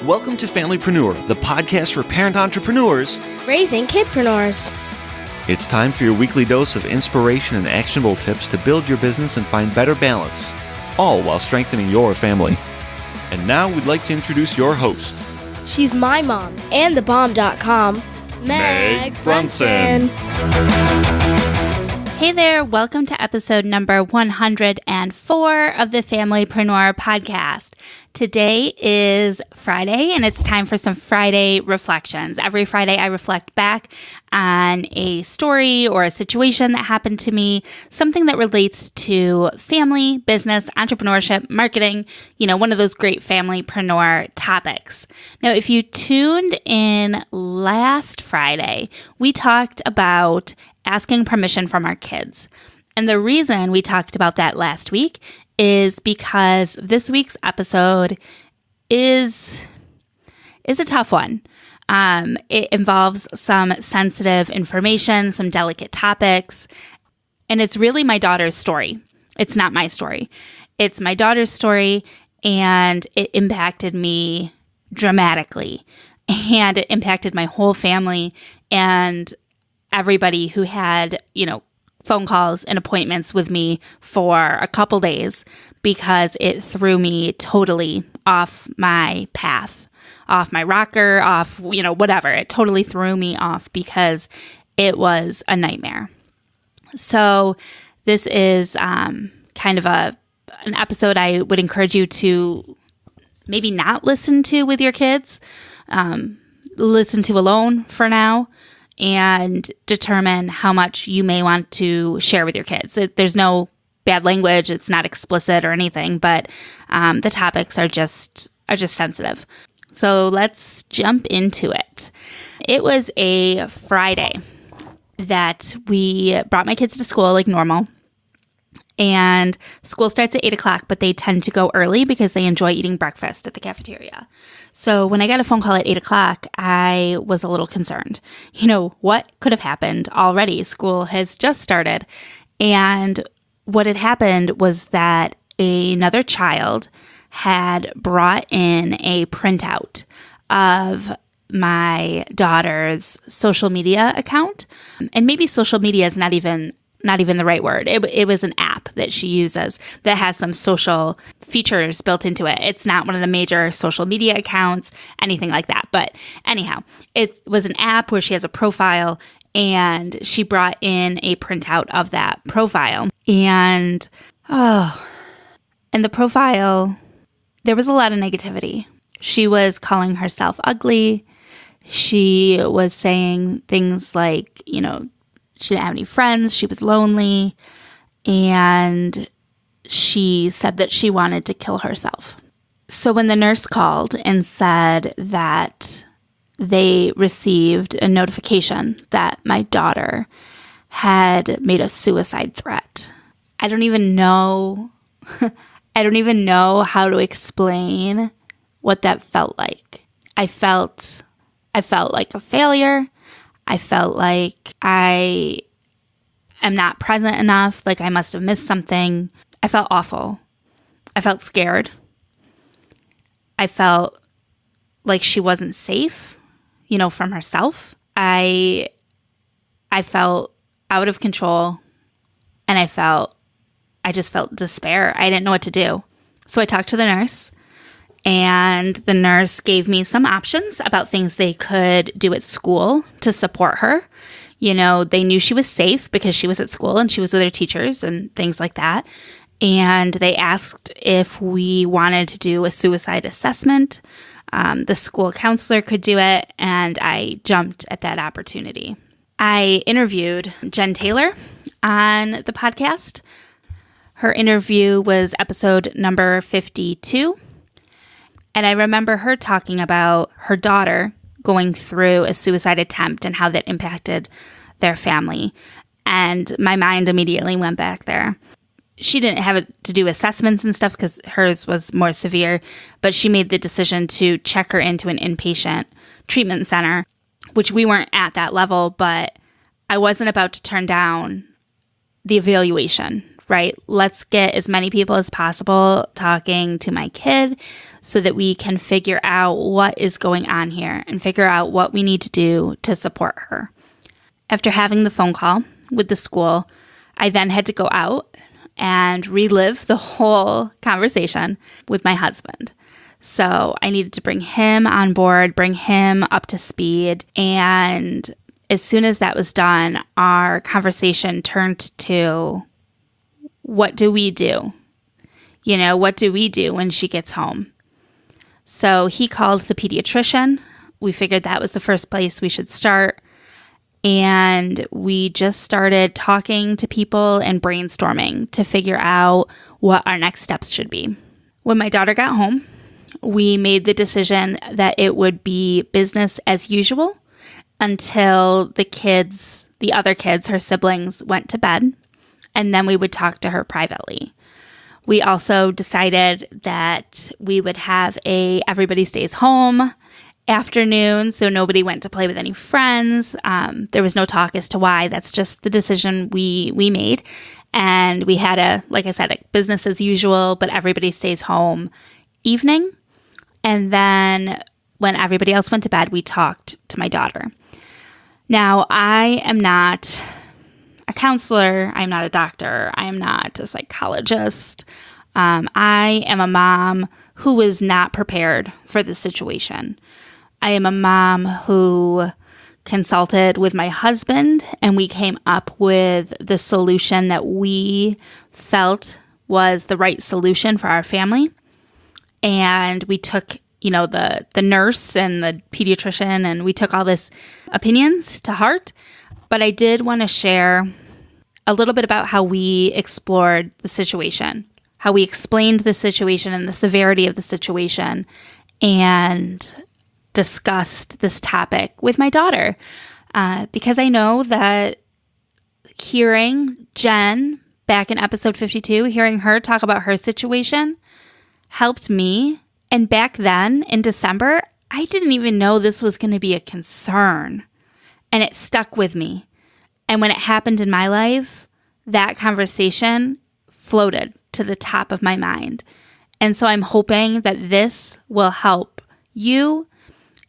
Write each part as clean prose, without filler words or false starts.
Welcome to Familypreneur, the podcast for parent entrepreneurs raising kidpreneurs. It's time for your weekly dose of inspiration and actionable tips to build your business and find better balance, all while strengthening your family. And now we'd like to introduce your host. She's my mom and thebomb.com, Meg Brunson. Hey there, welcome to episode number 104 of the Familypreneur podcast. Today is Friday, and it's time for some Friday reflections. Every Friday, I reflect back on a story or a situation that happened to me, something that relates to family, business, entrepreneurship, marketing, one of those great familypreneur topics. Now, if you tuned in last Friday, we talked about asking permission from our kids. And the reason we talked about that last week is because this week's episode is a tough one. It involves some sensitive information, some delicate topics, and it's really my daughter's story. It's not my story. It's my daughter's story, and it impacted me dramatically, and it impacted my whole family and everybody who had, phone calls and appointments with me for a couple days, because it threw me totally off my path, off my rocker, off, whatever. It totally threw me off because it was a nightmare. So this is kind of an episode I would encourage you to maybe not listen to with your kids, listen to alone for now, and determine how much you may want to share with your kids. There's no bad language. It's not explicit or anything, but the topics are just sensitive. So let's jump into it. It was a Friday that we brought my kids to school like normal. And school starts at 8 o'clock, but they tend to go early because they enjoy eating breakfast at the cafeteria. So when I got a phone call at 8 o'clock, I was a little concerned. What could have happened already? School has just started. And what had happened was that another child had brought in a printout of my daughter's social media account. And maybe social media is not even the right word. It was an app that she uses that has some social features built into it. It's not one of the major social media accounts, anything like that. But anyhow, it was an app where she has a profile, and she brought in a printout of that profile. And in the profile, there was a lot of negativity. She was calling herself ugly. She was saying things like, she didn't have any friends. She was lonely. And she said that she wanted to kill herself. So when the nurse called and said that they received a notification that my daughter had made a suicide threat, I don't even know how to explain what that felt like. I felt like a failure. I felt like I am not present enough, like I must have missed something. I felt awful. I felt scared. I felt like she wasn't safe, from herself. I felt out of control, and I just felt despair. I didn't know what to do. So I talked to the nurse. And the nurse gave me some options about things they could do at school to support her. They knew she was safe because she was at school and she was with her teachers and things like that. And they asked if we wanted to do a suicide assessment. The school counselor could do it, and I jumped at that opportunity. I interviewed Jen Taylor on the podcast. Her interview was episode number 52. And I remember her talking about her daughter going through a suicide attempt and how that impacted their family. And my mind immediately went back there. She didn't have to do assessments and stuff because hers was more severe, but she made the decision to check her into an inpatient treatment center, which we weren't at that level, but I wasn't about to turn down the evaluation right? Let's get as many people as possible talking to my kid so that we can figure out what is going on here and figure out what we need to do to support her. After having the phone call with the school, I then had to go out and relive the whole conversation with my husband. So I needed to bring him on board, bring him up to speed. And as soon as that was done, our conversation turned to, what do we do? What do we do when she gets home? So he called the pediatrician. We figured that was the first place we should start. And we just started talking to people and brainstorming to figure out what our next steps should be. When my daughter got home, we made the decision that it would be business as usual until the other kids, her siblings, went to bed, and then we would talk to her privately. We also decided that we would have a everybody stays home afternoon, so nobody went to play with any friends. There was no talk as to why. That's just the decision we made. And we had like I said, a business as usual, but everybody stays home evening. And then when everybody else went to bed, we talked to my daughter. Now, I am not a counselor. I'm not a doctor. I am not a psychologist. I am a mom who was not prepared for the situation. I am a mom who consulted with my husband, and we came up with the solution that we felt was the right solution for our family. And we took, the nurse and the pediatrician, and we took all this opinions to heart. But I did want to share a little bit about how we explored the situation, how we explained the situation and the severity of the situation, and discussed this topic with my daughter. Because I know that hearing Jen back in episode 52, hearing her talk about her situation helped me. And back then in December, I didn't even know this was going to be a concern. And it stuck with me. And when it happened in my life, that conversation floated to the top of my mind. And so I'm hoping that this will help you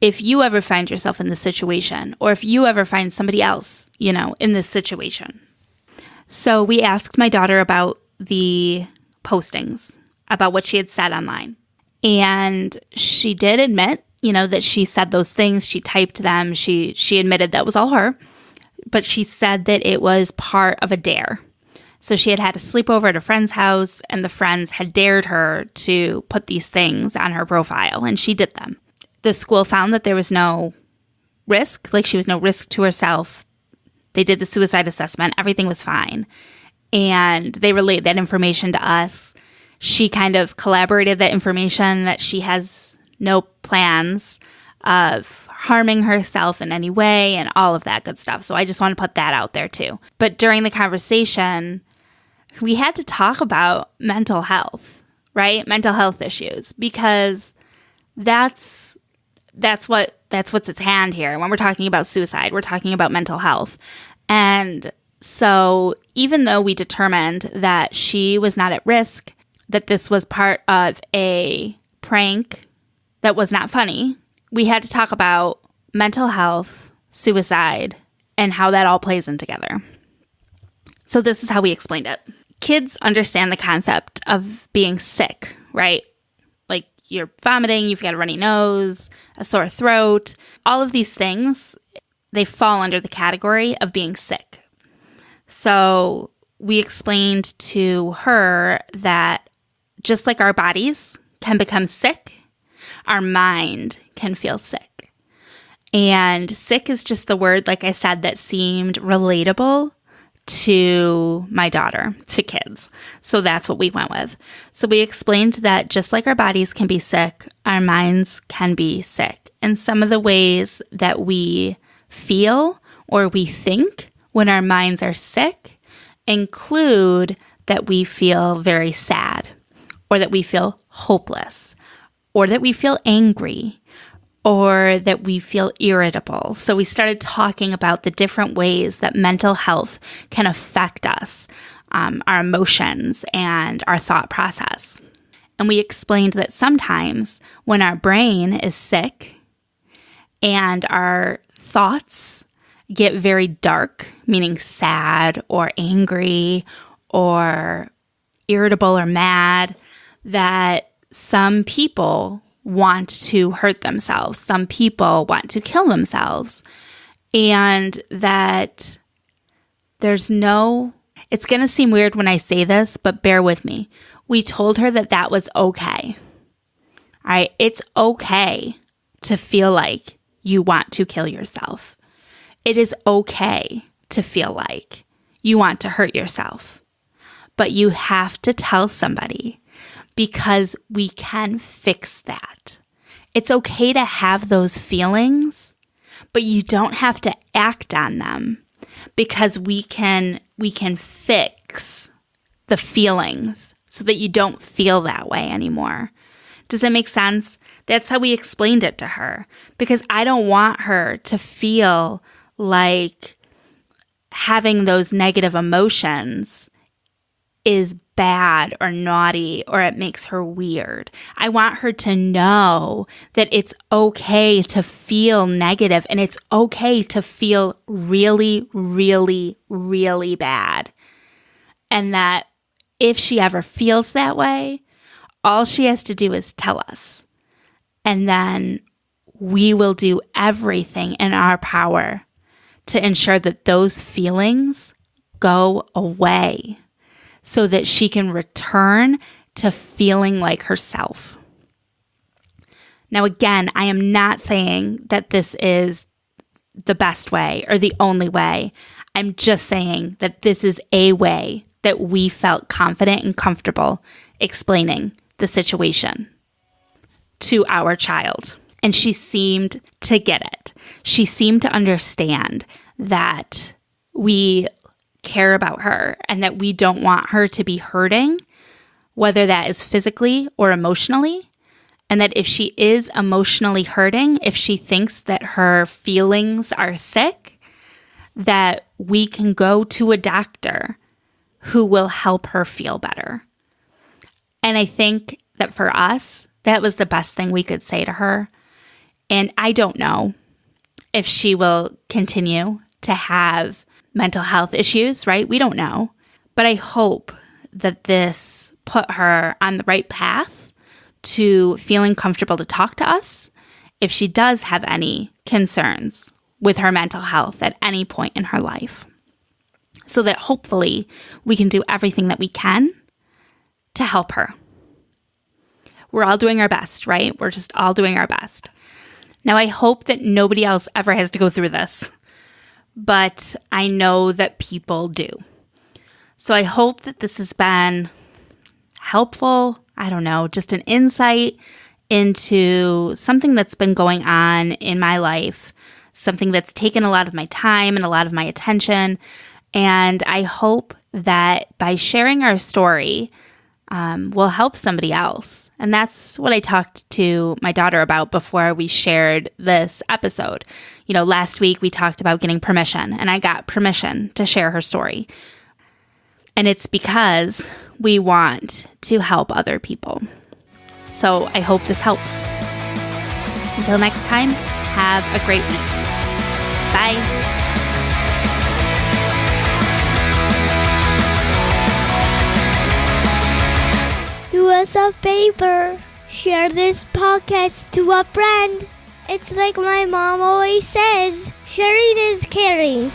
if you ever find yourself in this situation, or if you ever find somebody else, in this situation. So we asked my daughter about the postings, about what she had said online. And she did admit, that she said those things. She typed them. She admitted that was all her. But she said that it was part of a dare. So she had a sleepover at a friend's house, and the friends had dared her to put these things on her profile, and she did them. The school found that there was no risk, she was no risk to herself. They did the suicide assessment. Everything was fine. And they relayed that information to us. She kind of collaborated that information that she has no plans of harming herself in any way and all of that good stuff. So I just want to put that out there too. But during the conversation, we had to talk about mental health, right? Mental health issues, because that's what's at hand here. When we're talking about suicide, we're talking about mental health. And so even though we determined that she was not at risk, that this was part of a prank that was not funny, we had to talk about mental health, suicide, and how that all plays in together. So this is how we explained it. Kids understand the concept of being sick, right? Like you're vomiting, you've got a runny nose, a sore throat. All of these things, they fall under the category of being sick. So we explained to her that just like our bodies can become sick, our mind can feel sick. And sick is just the word, like I said, that seemed relatable to my daughter, to kids. So that's what we went with. So we explained that just like our bodies can be sick, our minds can be sick. And some of the ways that we feel or we think when our minds are sick include that we feel very sad, or that we feel hopeless, or that we feel angry, or that we feel irritable. So we started talking about the different ways that mental health can affect us. our emotions and our thought process. And we explained that sometimes when our brain is sick and our thoughts get very dark, meaning sad or angry or irritable or mad, that some people want to hurt themselves. Some people want to kill themselves. And that it's going to seem weird when I say this, but bear with me. We told her that that was okay. All right, it's okay to feel like you want to kill yourself. It is okay to feel like you want to hurt yourself. But you have to tell somebody, because we can fix that. It's okay to have those feelings, but you don't have to act on them, because we can fix the feelings so that you don't feel that way anymore. Does that make sense? That's how we explained it to her, because I don't want her to feel like having those negative emotions is bad or naughty or it makes her weird. I want her to know that it's okay to feel negative and it's okay to feel really, really, really bad. And that if she ever feels that way, all she has to do is tell us. And then we will do everything in our power to ensure that those feelings go away so that she can return to feeling like herself. Now, again, I am not saying that this is the best way or the only way. I'm just saying that this is a way that we felt confident and comfortable explaining the situation to our child. And she seemed to get it. She seemed to understand that we care about her and that we don't want her to be hurting, whether that is physically or emotionally. And that if she is emotionally hurting, if she thinks that her feelings are sick, that we can go to a doctor who will help her feel better. And I think that for us, that was the best thing we could say to her. And I don't know if she will continue to have mental health issues, right? We don't know. But I hope that this put her on the right path to feeling comfortable to talk to us if she does have any concerns with her mental health at any point in her life. So that hopefully we can do everything that we can to help her. We're all doing our best, right? We're just all doing our best. Now, I hope that nobody else ever has to go through this, but I know that people do. So I hope that this has been helpful. I don't know, just an insight into something that's been going on in my life, something that's taken a lot of my time and a lot of my attention. And I hope that by sharing our story, will help somebody else. And that's what I talked to my daughter about before we shared this episode. You know, last week we talked about getting permission, and I got permission to share her story. And it's because we want to help other people. So I hope this helps. Until next time, have a great week. Bye. Do us a favor. Share this podcast to a friend. It's like my mom always says, sharing is caring.